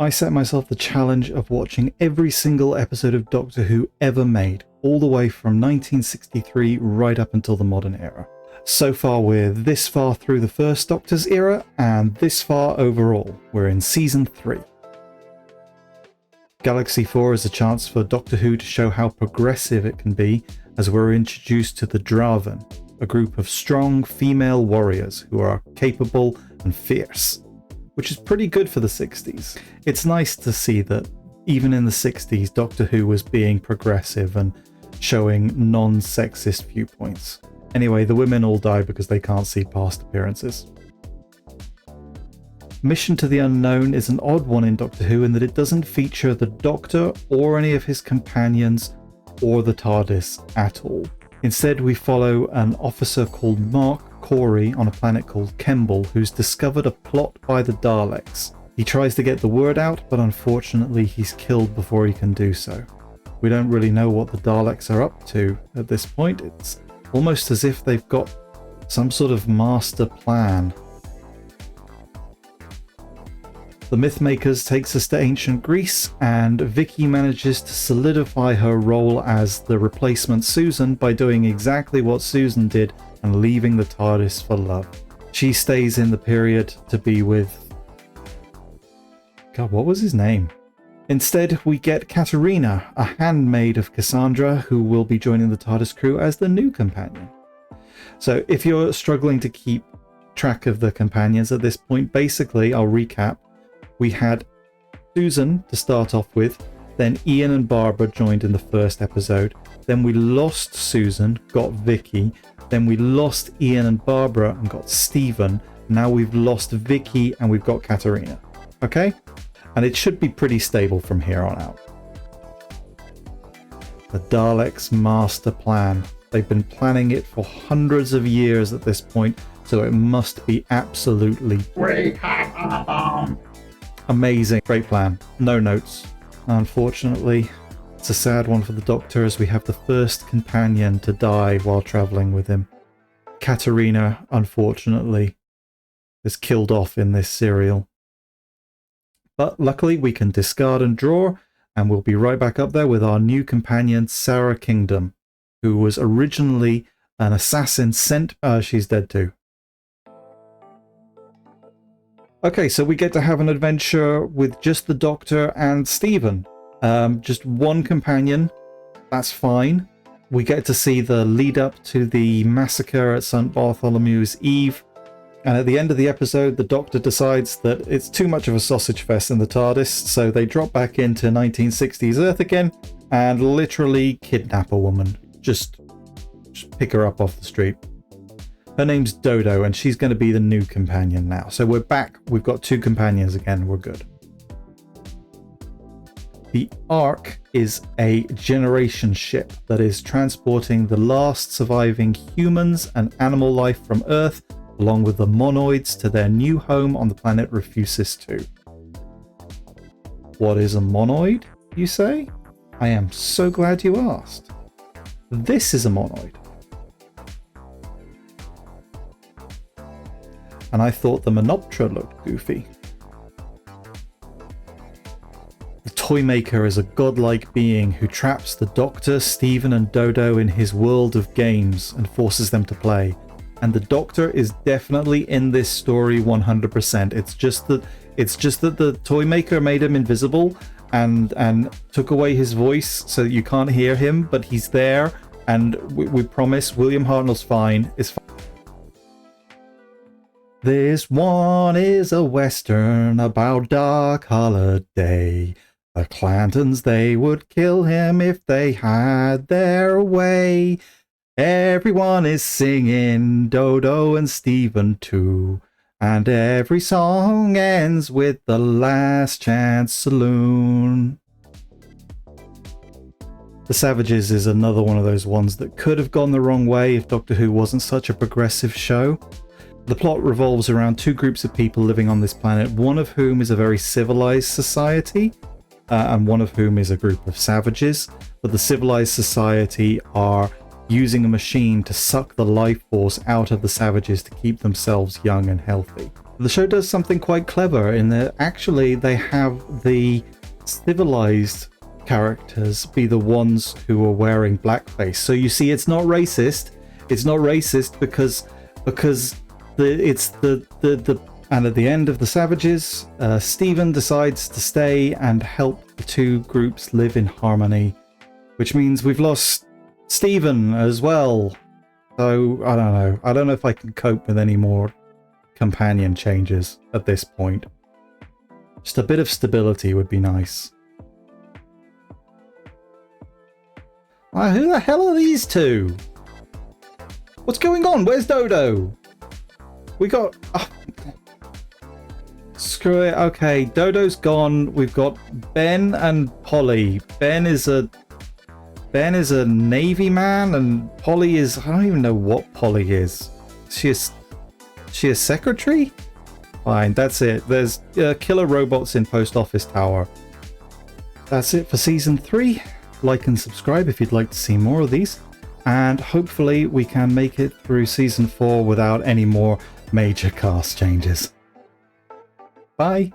I set myself the challenge of watching every single episode of Doctor Who ever made, all the way from 1963 right up until the modern era. So far we're this far through the first Doctor's era, and this far overall. We're in Season 3. Galaxy 4 is a chance for Doctor Who to show how progressive it can be, as we're introduced to the Draven, a group of strong female warriors who are capable and fierce, which is pretty good for the 60s. It's nice to see that even in the 60s, Doctor Who was being progressive and showing non-sexist viewpoints. Anyway, the women all die because they can't see past appearances. Mission to the Unknown is an odd one in Doctor Who in that it doesn't feature the Doctor or any of his companions or the TARDIS at all. Instead, we follow an officer called Mark Corey on a planet called Kemble, who's discovered a plot by the Daleks. He tries to get the word out, but unfortunately he's killed before he can do so. We don't really know what the Daleks are up to at this point. It's almost as if they've got some sort of master plan. The Mythmakers takes us to ancient Greece, and Vicky manages to solidify her role as the replacement Susan by doing exactly what Susan did and leaving the TARDIS for love. She stays in the period to be with... God, what was his name? Instead, we get Katerina, a handmaid of Cassandra, who will be joining the TARDIS crew as the new companion. So if you're struggling to keep track of the companions at this point, basically, I'll recap. We had Susan to start off with, then Ian and Barbara joined in the first episode, then we lost Susan, got Vicky, then we lost Ian and Barbara and got Stephen, now we've lost Vicky and we've got Katerina. Okay? And it should be pretty stable from here on out. The Daleks' master plan. They've been planning it for hundreds of years at this point, so it must be absolutely... We have a bomb! Amazing. Great plan. No notes. Unfortunately, it's a sad one for the Doctor as we have the first companion to die while travelling with him. Katerina, unfortunately, is killed off in this serial. But luckily we can discard and draw, and we'll be right back up there with our new companion, Sarah Kingdom, who was originally an assassin sent... she's dead too. Okay, so we get to have an adventure with just the Doctor and Stephen. Just one companion, that's fine. We get to see the lead up to the massacre at St. Bartholomew's Eve. And at the end of the episode, the Doctor decides that it's too much of a sausage fest in the TARDIS, so they drop back into 1960s Earth again and literally kidnap a woman. Just pick her up off the street. Her name's Dodo, and she's going to be the new companion now. So we're back. We've got two companions again. We're good. The Ark is a generation ship that is transporting the last surviving humans and animal life from Earth, along with the monoids, to their new home on the planet Refusis 2. What is a monoid, you say? I am so glad you asked. This is a monoid. And I thought the Menoptera looked goofy. The Toymaker is a godlike being who traps the Doctor, Stephen and Dodo in his world of games and forces them to play. And the Doctor is definitely in this story 100%. It's just that the Toymaker made him invisible and took away his voice so that you can't hear him, but he's there, and we promise William Hartnell's fine. It's fine. This one is a western about Doc Holliday. The Clantons, they would kill him if they had their way. Everyone is singing, Dodo and Stephen too. And every song ends with the Last Chance Saloon. The Savages is another one of those ones that could have gone the wrong way if Doctor Who wasn't such a progressive show. The plot revolves around two groups of people living on this planet, one of whom is a very civilized society, and one of whom is a group of savages. But the civilized society are using a machine to suck the life force out of the savages to keep themselves young and healthy. The show does something quite clever in that actually they have the civilized characters be the ones who are wearing blackface. So you see, it's not racist. It's not racist because and at the end of the Savages, Stephen decides to stay and help the two groups live in harmony, which means we've lost Stephen as well. So I don't know. I don't know if I can cope with any more companion changes at this point. Just a bit of stability would be nice. Who the hell are these two? What's going on? Where's Dodo? We got... Oh. Screw it. Okay, Dodo's gone. We've got Ben and Polly. Ben is a Navy man, and Polly is... I don't even know what Polly is. She a secretary? Fine, that's it. There's killer robots in Post Office Tower. That's it for Season 3. Like and subscribe if you'd like to see more of these. And hopefully we can make it through Season 4 without any more major cast changes. Bye.